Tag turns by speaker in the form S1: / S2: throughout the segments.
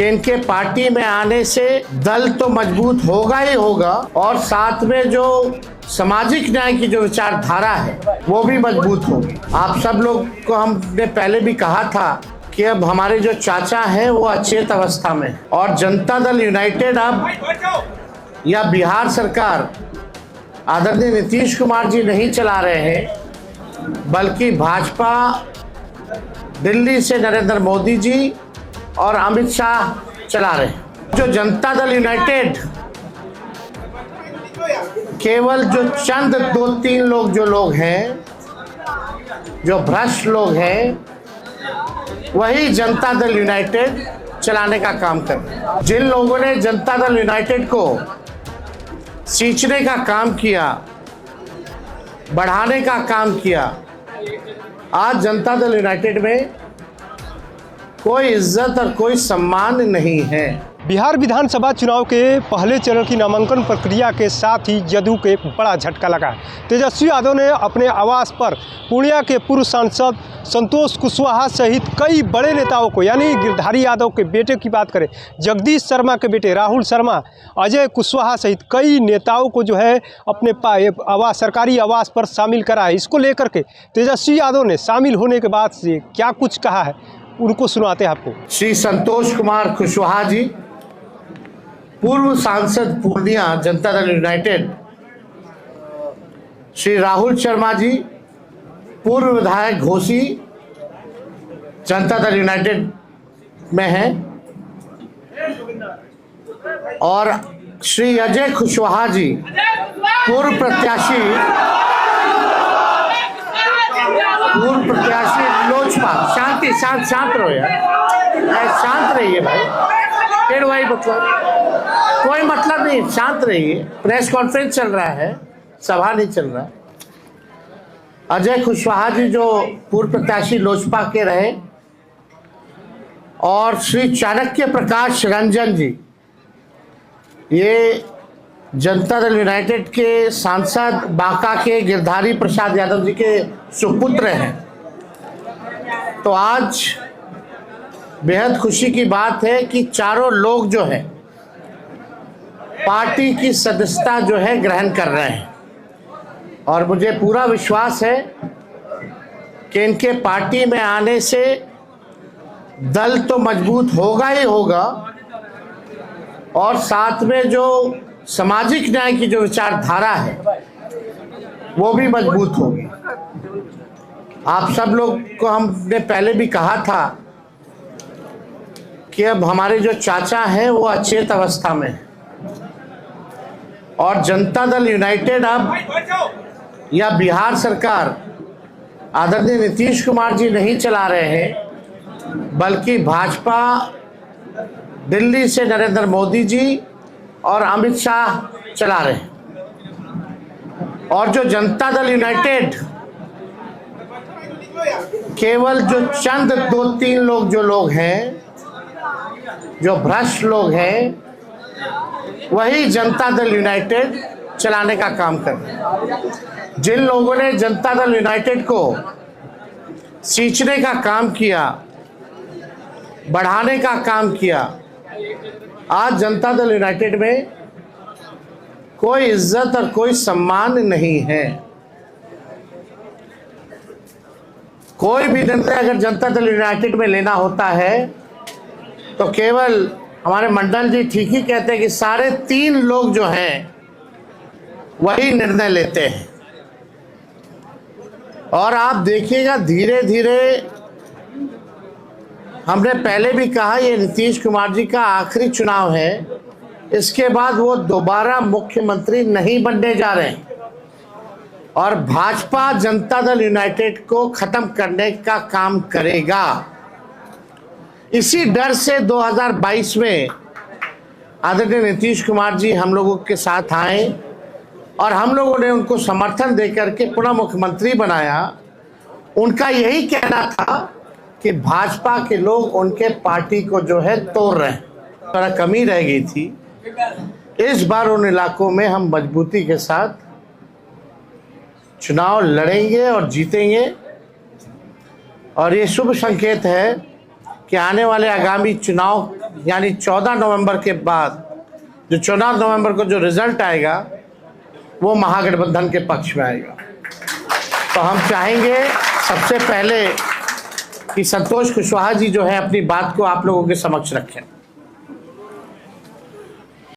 S1: इनके पार्टी में आने से दल तो मजबूत होगा ही होगा और साथ में जो सामाजिक न्याय की जो विचारधारा है वो भी मजबूत होगी। आप सब लोग को हमने पहले भी कहा था कि अब हमारे जो चाचा हैं वो अचेत अवस्था में और जनता दल यूनाइटेड अब या बिहार सरकार आदरणीय नीतीश कुमार जी नहीं चला रहे हैं, बल्कि भाजपा दिल्ली से नरेंद्र मोदी जी और अमित शाह चला रहे हैं। जो जनता दल यूनाइटेड केवल जो चंद 2-3 लोग हैं, जो भ्रष्ट लोग हैं, वही जनता दल यूनाइटेड चलाने का काम कर रहे हैं। जिन लोगों ने जनता दल यूनाइटेड को सींचने का काम किया, बढ़ाने का काम किया, आज जनता दल यूनाइटेड में कोई इज्जत और कोई सम्मान नहीं है।
S2: बिहार विधानसभा चुनाव के पहले चरण की नामांकन प्रक्रिया के साथ ही जदयू के बड़ा झटका लगा है। तेजस्वी यादव ने अपने आवास पर पूर्णिया के पूर्व सांसद संतोष कुशवाहा सहित कई बड़े नेताओं को, यानी गिरधारी यादव के बेटे की बात करें, जगदीश शर्मा के बेटे राहुल शर्मा, अजय कुशवाहा सहित कई नेताओं को जो है अपने सरकारी आवास पर शामिल करा है। इसको लेकर के तेजस्वी यादव ने शामिल होने के बाद से क्या कुछ कहा है, उनको सुनाते हैं आपको।
S1: श्री संतोष कुमार कुशवाहा जी, पूर्व सांसद पूर्णिया जनता दल यूनाइटेड, श्री राहुल शर्मा जी, पूर्व विधायक घोसी जनता दल यूनाइटेड में हैं, और श्री अजय कुशवाहा जी, पूर्व प्रत्याशी लोजपा। शांत रहो यार, शांत रहिए भाई, फिर वही कोई मतलब नहीं, शांत रहिए। प्रेस कॉन्फ्रेंस चल रहा है, सभा नहीं चल रहा है। अजय कुशवाहा जी जो पूर्व प्रत्याशी लोजपा के रहे, और श्री चाणक्य प्रकाश रंजन जी, ये जनता दल यूनाइटेड के सांसद बांका के गिरधारी प्रसाद यादव जी के सुपुत्र हैं। तो आज बेहद खुशी की बात है कि चारों लोग जो है पार्टी की सदस्यता जो है ग्रहण कर रहे हैं, और मुझे पूरा विश्वास है कि इनके पार्टी में आने से दल तो मजबूत होगा ही होगा और साथ में जो सामाजिक न्याय की जो विचारधारा है वो भी मजबूत होगी। आप सब लोग को हमने पहले भी कहा था कि अब हमारे जो चाचा हैं वो अचेत अवस्था में है, और जनता दल यूनाइटेड अब या बिहार सरकार आदरणीय नीतीश कुमार जी नहीं चला रहे हैं, बल्कि भाजपा दिल्ली से नरेंद्र मोदी जी और अमित शाह चला रहे हैं। और जो जनता दल यूनाइटेड केवल जो चंद 2-3 लोग हैं, जो भ्रष्ट लोग हैं, वही जनता दल यूनाइटेड चलाने का काम कर रहे हैं। जिन लोगों ने जनता दल यूनाइटेड को सींचने का काम किया, बढ़ाने का काम किया, आज जनता दल यूनाइटेड में कोई इज्जत और कोई सम्मान नहीं है। कोई भी निर्णय अगर जनता दल यूनाइटेड में लेना होता है तो केवल हमारे मंडल जी ठीक ही कहते हैं कि सारे 3 लोग जो हैं वही निर्णय लेते हैं। और आप देखिएगा धीरे धीरे, हमने पहले भी कहा ये नीतीश कुमार जी का आखिरी चुनाव है, इसके बाद वो दोबारा मुख्यमंत्री नहीं बनने जा रहे हैं, और भाजपा जनता दल यूनाइटेड को खत्म करने का काम करेगा। इसी डर से 2022 में आदरणीय नीतीश कुमार जी हम लोगों के साथ आए और हम लोगों ने उनको समर्थन देकर के पुनः मुख्यमंत्री बनाया। उनका यही कहना था कि भाजपा के लोग उनके पार्टी को जो है तोड़ रहे हैं, थोड़ा कमी रह गई थी। इस बार उन इलाकों में हम मजबूती के साथ चुनाव लड़ेंगे और जीतेंगे, और ये शुभ संकेत है कि आने वाले आगामी चुनाव यानी 14 नवंबर के बाद जो 14 नवंबर को जो रिजल्ट आएगा वो महागठबंधन के पक्ष में आएगा। तो हम चाहेंगे सबसे पहले कि संतोष कुशवाहा जी जो है अपनी बात को आप लोगों के समक्ष रखें।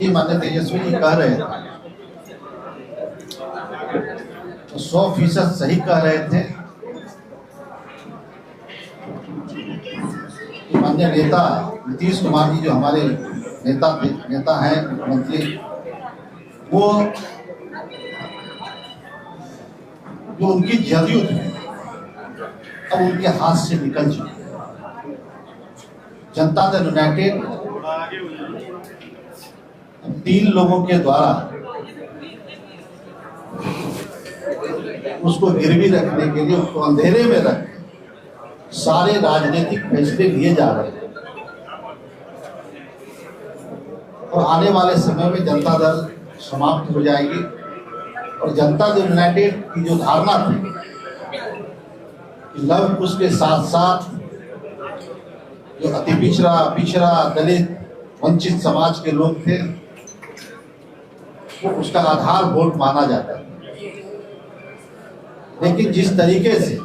S3: माननीय तेजस्वी जी कह रहे थे तो 100% सही कह रहे थे। माननीय नेता नीतीश कुमार जी जो हमारे नेता हैं, मुख्यमंत्री, वो जो उनकी जदयू थी अब उनके हाथ से निकल चुकी है। जनता दल यूनाइटेड 3 लोगों के द्वारा उसको गिरवी रखने के लिए, उसको अंधेरे में रख सारे राजनीतिक फैसले लिए जा रहे हैं। और आने वाले समय में जनता दल समाप्त हो जाएगी और जनता दल यूनाइटेड की जो धारणा थी कि लव कुश के साथ साथ जो अति पिछड़ा दलित वंचित समाज के लोग थे वो उसका आधार वोट माना जाता है। लेकिन जिस तरीके से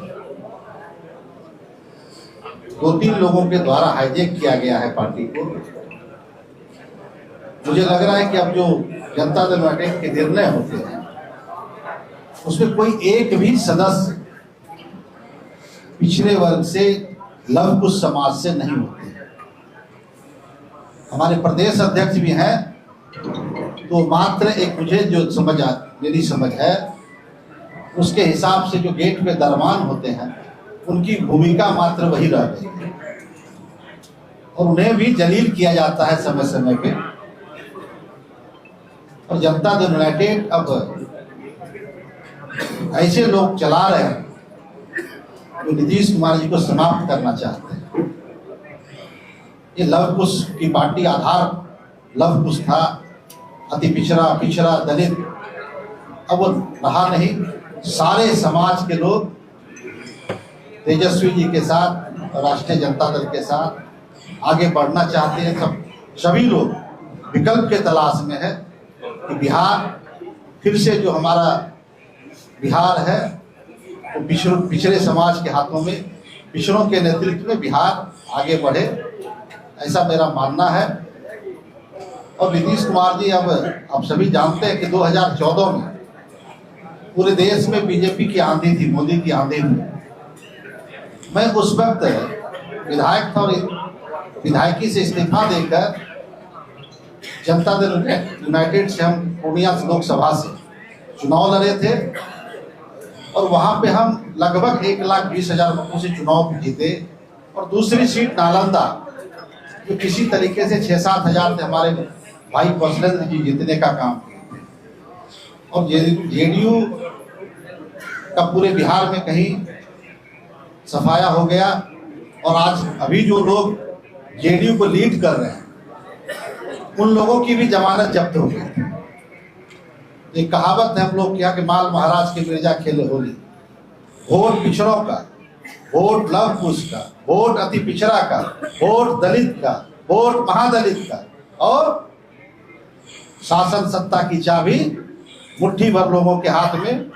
S3: 2-3 लोगों के द्वारा हाईजैक किया गया है पार्टी को, मुझे लग रहा है कि अब जो जनता दल यूनाइटेड के निर्णय होते हैं उसमें कोई एक भी सदस्य पिछड़े वर्ग से, लव कुश समाज से नहीं होते। हमारे प्रदेश अध्यक्ष भी हैं तो मात्र एक मुझे जो मेरी समझ है उसके हिसाब से जो गेट पे दरमान होते हैं उनकी भूमिका मात्र वही रह गई है और उन्हें भी जलील किया जाता है समय समय पे। और जनता दल यूनाइटेड अब ऐसे लोग चला रहे हैं जो नीतीश कुमार जी को समाप्त करना चाहते हैं। ये लव कुश की पार्टी आधार लव कुश था, अति पिछड़ा दलित, अब वो रहा नहीं। सारे समाज के लोग तेजस्वी जी के साथ और राष्ट्रीय जनता दल के साथ आगे बढ़ना चाहते हैं। सब सभी लोग विकल्प के तलाश में है कि बिहार फिर से जो हमारा बिहार है वो पिछड़े समाज के हाथों में, पिछड़ों के नेतृत्व में बिहार आगे बढ़े, ऐसा मेरा मानना है। और नीतीश कुमार जी अब सभी जानते हैं कि 2014 में पूरे देश में बीजेपी की आंधी थी, मोदी की आंधी थी। मैं उस वक्त विधायक था और विधायकी से इस्तीफा देकर जनता दल यूनाइटेड से हम पूर्णिया लोकसभा से चुनाव लड़े थे और वहां पे हम लगभग 1,20,000 वोटों से चुनाव जीते। और दूसरी सीट नालंदा जो किसी तरीके से 6-7 हजार से हमारे भाई कौशलेंद्र जी जीतने का काम किए थे। और जेडीयू का पूरे बिहार में कहीं सफाया हो गया और आज अभी जो लोग जेडीयू को लीड कर रहे हैं उन लोगों की भी जमानत जब्त हो गई। एक कहावत है हम लोग क्या कि माल महाराज के मिर्जा खेले होली। वोट पिछड़ों का, वोट लव कुश का, वोट अति पिछड़ा का, वोट दलित का, वोट महादलित का, और शासन सत्ता की चाबी मुट्ठी भर लोगों के हाथ में।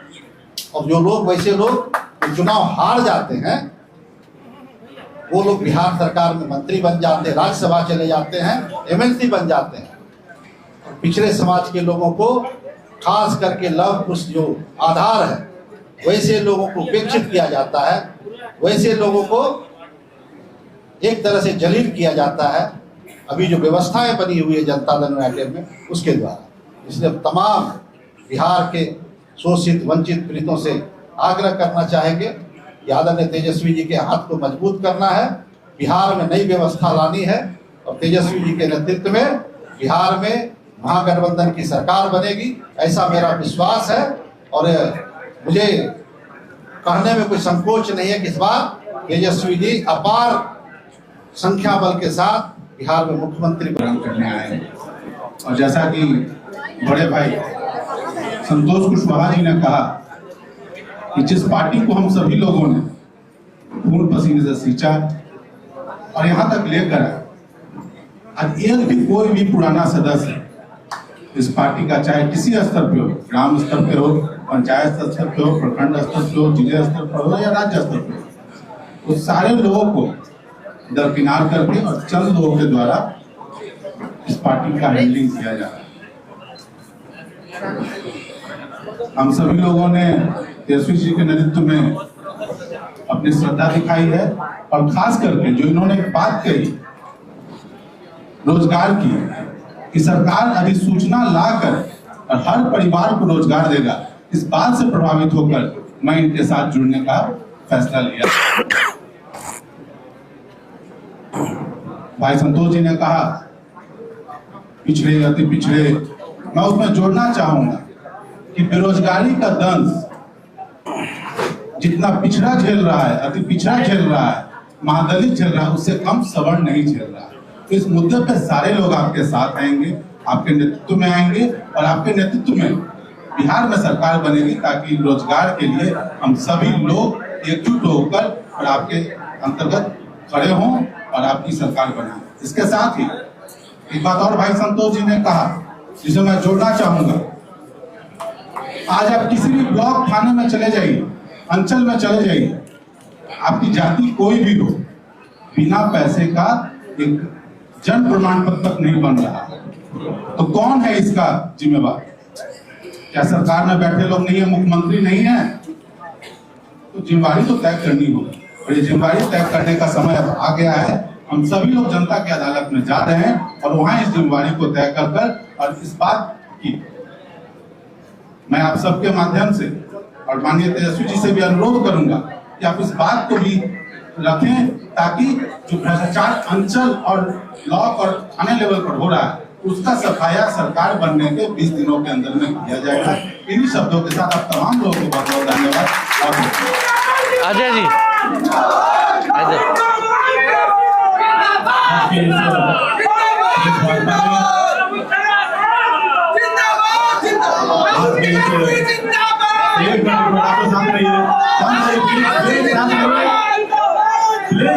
S3: और जो लोग वैसे लोग चुनाव हार जाते हैं वो लोग बिहार सरकार में मंत्री बन जाते हैं, राज्यसभा चले जाते हैं, एमएलसी बन जाते हैं। और पिछड़े समाज के लोगों को खास करके लव कुश जो आधार है वैसे लोगों को उपेक्षित किया जाता है, वैसे लोगों को एक तरह से जलील किया जाता है। अभी जो व्यवस्थाएं बनी हुई है जनता दल यूनाइटेड में उसके द्वारा, इसलिए तमाम बिहार के शोषित वंचित पीड़ितों से आग्रह करना चाहेंगे कि आदरणीय तेजस्वी जी के हाथ को मजबूत करना है, बिहार में नई व्यवस्था लानी है और तेजस्वी जी के नेतृत्व में बिहार में महागठबंधन की सरकार बनेगी, ऐसा मेरा विश्वास है। और मुझे कहने में कोई संकोच नहीं है कि इस बार तेजस्वी जी अपार संख्या बल के साथ बिहार में मुख्यमंत्री
S4: करने आए हैं। और जैसा कि बड़े भाई संतोष कुशवाहा जी ने कहा कि जिस पार्टी को हम सभी लोगों ने खून पसीने से सींचा और यहाँ तक लेकर आज एक भी कोई भी पुराना सदस्य इस पार्टी का, चाहे किसी स्तर पे हो, ग्राम स्तर पे हो, पंचायत स्तर पे हो, प्रखंड स्तर पे हो, जिले स्तर पर हो या राज्य स्तर पे हो, उस सारे लोगों को दरकिनार करके और चंद लोगों के द्वारा इस पार्टी का हैंडलिंग किया जा रहा है। हम सभी लोगों ने तेजस्वी जी के नेतृत्व में अपनी श्रद्धा दिखाई है और खास करके जो इन्होंने बात कही रोजगार की, कि सरकार अधिसूचना लाकर और हर परिवार को रोजगार देगा, इस बात से प्रभावित होकर मैं इनके साथ जुड़ने का फैसला लिया। भाई संतोष जी ने कहा पिछड़े अति पिछड़े, मैं उसमें जोड़ना चाहूंगा कि बेरोजगारी का दंश जितना पिछड़ा झेल रहा है, अति पिछड़ा झेल रहा है, महादलित झेल रहा है, उससे कम सवर्ण नहीं झेल रहा है। तो इस मुद्दे पे सारे लोग आपके साथ आएंगे, आपके नेतृत्व में आएंगे और आपके नेतृत्व में बिहार में सरकार बनेगी, ताकि रोजगार के लिए हम सभी लोग एकजुट होकर और आपके अंतर्गत खड़े हों और आपकी सरकार बनाएं। इसके साथ ही एक बात और भाई संतोष जी ने कहा जिसे मैं जोड़ना चाहूंगा, आज आप किसी भी ब्लॉक थाने में चले जाइए, अंचल में चले जाइए, आपकी जाति कोई भी हो, बिना पैसे का एक जन प्रमाण पत्र तक नहीं बन रहा। तो कौन है इसका जिम्मेवार? क्या सरकार में बैठे लोग नहीं है, मुख्यमंत्री नहीं है? तो जिम्मेवारी तो तय करनी होगी और ये जिम्मेवारी तय करने का समय अब आ गया है। हम सभी लोग जनता की अदालत में जा रहे हैं और वहां इस जिम्मेवारी को तय कर और इस बात की मैं आप सबके माध्यम से और माननीय तेजस्वी जी से भी अनुरोध करूंगा कि आप इस बात को भी रखें, ताकि जो भ्रष्टाचार अंचल और ब्लॉक और थाने लेवल पर हो रहा है उसका सफाया सरकार बनने के 20 दिनों के अंदर में किया जाएगा। इन्हीं शब्दों के साथ आप तमाम लोगों को बहुत बहुत धन्यवाद।
S1: अजय जी, अजय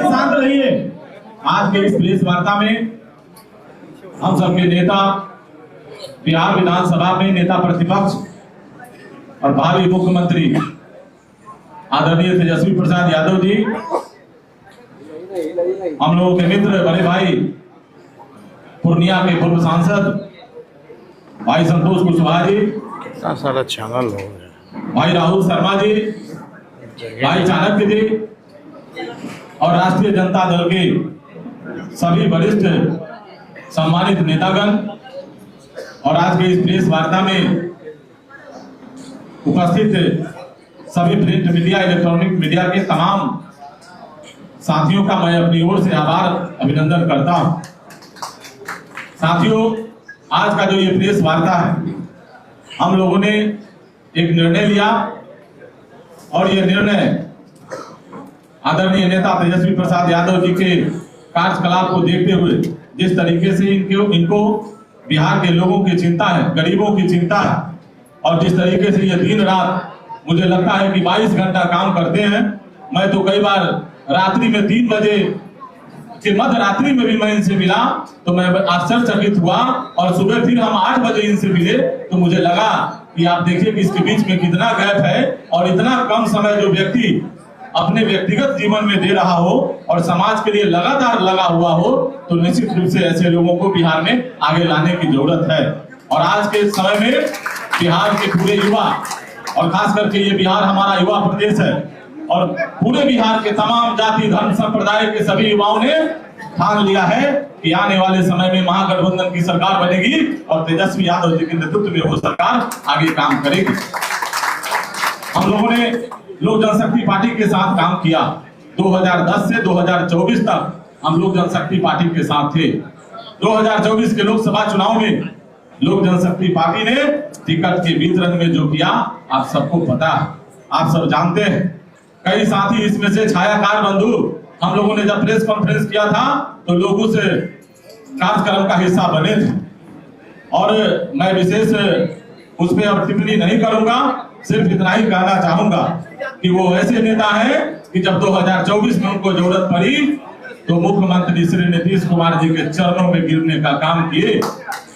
S5: शांत रहिए। आज के इस प्रेस वार्ता में हम सबके नेता, बिहार विधानसभा में नेता प्रतिपक्ष और भावी मुख्यमंत्री आदरणीय तेजस्वी प्रसाद यादव जी, हम लोगों के मित्र बड़े भाई पूर्णिया के पूर्व सांसद भाई संतोष कुशवाहा जी,
S1: सारा चैनल हो गया,
S5: भाई राहुल शर्मा जी, भाई चाणक्य जी और राष्ट्रीय जनता दल के सभी वरिष्ठ सम्मानित नेतागण और आज के इस प्रेस वार्ता में उपस्थित सभी प्रिंट मीडिया, इलेक्ट्रॉनिक मीडिया के तमाम साथियों का मैं अपनी ओर से आभार अभिनंदन करता हूं। साथियों, आज का जो ये प्रेस वार्ता है, हम लोगों ने एक निर्णय लिया और ये निर्णय आदरणीय नेता तेजस्वी प्रसाद यादव जी के कार्यकलाप को देखते हुए, जिस तरीके से इनको बिहार के लोगों की चिंता है, गरीबों की चिंता है और जिस तरीके से ये दिन रात मुझे लगता है कि 22 घंटा काम करते हैं। मैं तो कई बार रात्रि में 3 बजे के मध्य रात्रि में भी मैं इनसे मिला तो मैं आश्चर्यचकित हुआ और सुबह फिर हम 8 बजे इनसे मिले तो मुझे लगा कि आप देखिए कि इसके बीच में कितना गैप है और इतना कम समय जो व्यक्ति अपने व्यक्तिगत जीवन में दे रहा हो और समाज के लिए लगातार लगा हुआ हो, तो निश्चित रूप से ऐसे लोगों को बिहार में आगे लाने की जरूरत है। और आज के समय में बिहार के पूरे युवा और खास करके ये बिहार हमारा युवा प्रदेश है और पूरे बिहार के तमाम जाति धर्म संप्रदाय के सभी युवाओं ने ठान लिया है कि आने वाले समय में महागठबंधन की सरकार बनेगी और तेजस्वी यादव जी के नेतृत्व में वो सरकार आगे काम करेगी। हम लोगों ने लोक जनशक्ति पार्टी के साथ काम किया। 2010 से 2024 तक हम लोक जनशक्ति पार्टी के साथ थे। 2024 के लोकसभा चुनाव में लोक जनशक्ति पार्टी ने टिकट के वितरण में जो किया आप सबको पता है, आप सब जानते हैं। कई साथी इसमें से छायाकार बंधु, हम लोगों ने जब प्रेस कॉन्फ्रेंस किया था तो लोगों से कार्यक्रम का हिस्सा बने थे और मैं विशेष उस पर अब टिप्पणी नहीं करूंगा, सिर्फ इतना ही कहना चाहूंगा कि वो ऐसे नेता हैं कि जब 2024 में उनको जरूरत पड़ी तो मुख्यमंत्री श्री नीतीश कुमार जी के चरणों में गिरने का काम किए।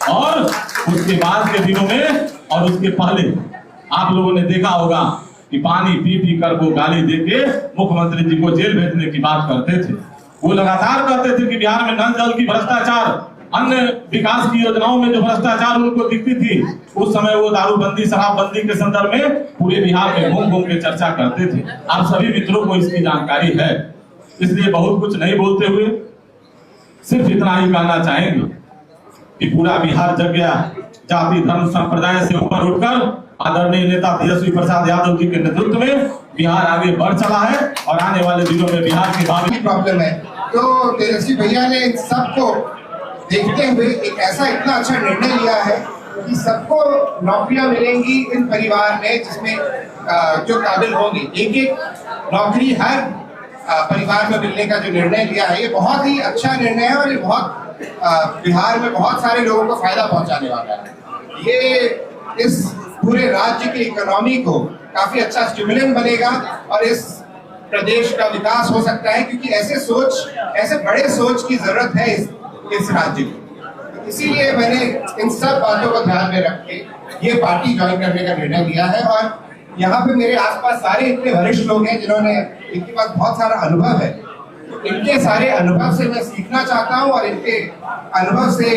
S5: और उसके बाद के दिनों में और उसके पहले आप लोगों ने देखा होगा कि पानी पी पी कर वो गाली देके मुख्यमंत्री जी को जेल भेजने की बात करते थे। वो लगातार कहते थे कि बिहार में नल जल की भ्रष्टाचार, अन्य विकास की योजनाओं में जो भ्रष्टाचार उनको दिखती थी, उस समय वो दारूबंदी शराबबंदी के संदर्भ में पूरे बिहार में घूम घूम के चर्चा करते थे। आप सभी मित्रों को इसकी जानकारी है, इसलिए बहुत कुछ नहीं बोलते हुए सिर्फ इतना ही कहना चाहेंगे कि पूरा बिहार जग गया। जाति धर्म संप्रदाय से ऊपर उठकर आदरणीय नेता तेजस्वी प्रसाद यादव जी के नेतृत्व में बिहार आगे बढ़ चला है और आने वाले दिनों में बिहार के भावी
S6: प्रॉब्लम है। तो तेजस्वी भैया ने सबको देखते हुए एक ऐसा इतना अच्छा निर्णय लिया है कि सबको नौकरियां मिलेंगी इन परिवार में, जिसमें जो काबिल होंगे। एक नौकरी हर परिवार में मिलने का जो निर्णय लिया है, ये बहुत ही अच्छा निर्णय है और ये बहुत बिहार में बहुत सारे लोगों को फायदा पहुंचाने वाला है। ये इस पूरे राज्य की इकोनॉमी को काफी अच्छा स्टिमुलेंट बनेगा और इस प्रदेश का विकास हो सकता है, क्योंकि ऐसे बड़े सोच की जरूरत है इस राज्य को। इसीलिए मैंने इन सब बातों को ध्यान में रख के ये पार्टी ज्वाइन करने का निर्णय लिया है। और यहाँ पे मेरे आसपास सारे इतने वरिष्ठ लोग हैं जिनके पास बहुत सारा अनुभव है। इनके सारे अनुभव से मैं सीखना चाहता हूँ और इनके अनुभव से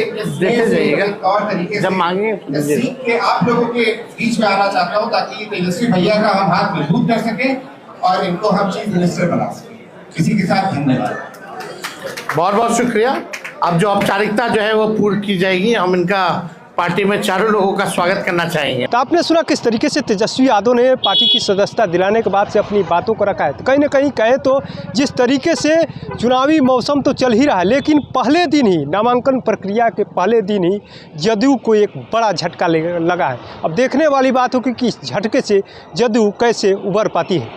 S6: तौर तरीके से सीख के आप लोगों के बीच में आना चाहता हूँ, ताकि तेजस्वी भैया का हम हाथ मजबूत कर सके और इनको हम चीफ मिनिस्टर बना सके। इसी के साथ धन्यवाद।
S1: बहुत बहुत शुक्रिया। अब जो औपचारिकता जो है वो पूर्ण की जाएगी। हम इनका पार्टी में चारों लोगों का स्वागत करना चाहेंगे।
S2: तो आपने सुना किस तरीके से तेजस्वी यादव ने पार्टी की सदस्यता दिलाने के बाद से अपनी बातों को रखा है। तो कहीं ना कहीं कहे तो जिस तरीके से चुनावी मौसम तो चल ही रहा है, लेकिन पहले दिन ही नामांकन प्रक्रिया के पहले दिन ही जदयू को एक बड़ा झटका लगा है। अब देखने वाली बात होगी कि इस झटके से जदयू कैसे उभर पाती है।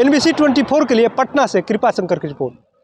S2: NBC 24 के लिए पटना से कृपा शंकर की रिपोर्ट।